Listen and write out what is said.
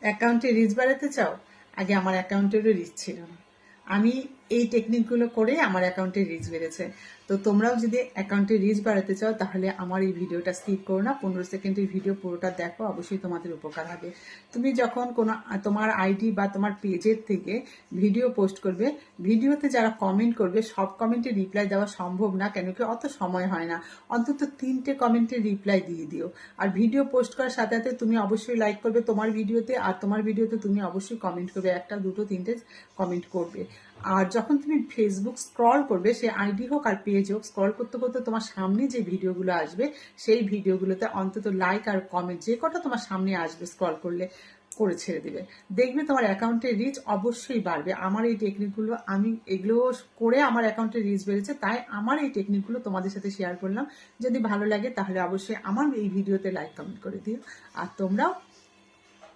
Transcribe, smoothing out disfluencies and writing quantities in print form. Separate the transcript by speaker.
Speaker 1: অ্যাকাউন্টে রিচ বাড়াতে চাও? আগে আমার অ্যাকাউন্টেরও রিচ ছিল না। আমি এই টেকনিকগুলো করে আমার অ্যাকাউন্টে রিচ বেড়েছে। তো তোমরাও যদি অ্যাকাউন্টে রিচ বাড়াতে চাও তাহলে আমার এই ভিডিওটা স্কিপ করো না, 15 সেকেন্ডের ভিডিও পুরোটা দেখো, অবশ্যই তোমাদের উপকার হবে। তুমি যখন কোনো তোমার আইডি বা তোমার পেজের থেকে ভিডিও পোস্ট করবে, ভিডিওতে যারা কমেন্ট করবে সব কমেন্টে রিপ্লাই দেওয়া সম্ভব না, কেন কি অত সময় হয় না। অন্তত 3টে কমেন্টের রিপ্লাই দিয়ে দিও। আর ভিডিও পোস্ট করার সাথে সাথে তুমি অবশ্যই লাইক করবে তোমার ভিডিওতে, আর তোমার ভিডিওতে তুমি অবশ্যই কমেন্ট করবে, 1, 2, 3টে কমেন্ট করবে। আর যখন তুমি ফেসবুক স্ক্রল করবে, সে আইডি হোক আর পেজ হোক, স্ক্রল করতে করতে তোমার সামনে যে ভিডিওগুলো আসবে সেই ভিডিওগুলোতে অন্তত লাইক আর কমেন্ট যে কটা তোমার সামনে আসবে স্ক্রল করলে করে ছেড়ে দিবে। দেখবে তোমার অ্যাকাউন্টের রিচ অবশ্যই বাড়বে। আমার এই টেকনিকগুলো আমি এগুলো করে আমার অ্যাকাউন্টের রিচ বেড়েছে, তাই আমার এই টেকনিকগুলো তোমাদের সাথে শেয়ার করলাম। যদি ভালো লাগে তাহলে অবশ্যই আমার এই ভিডিওতে লাইক কমেন্ট করে দিও। আর তোমরাও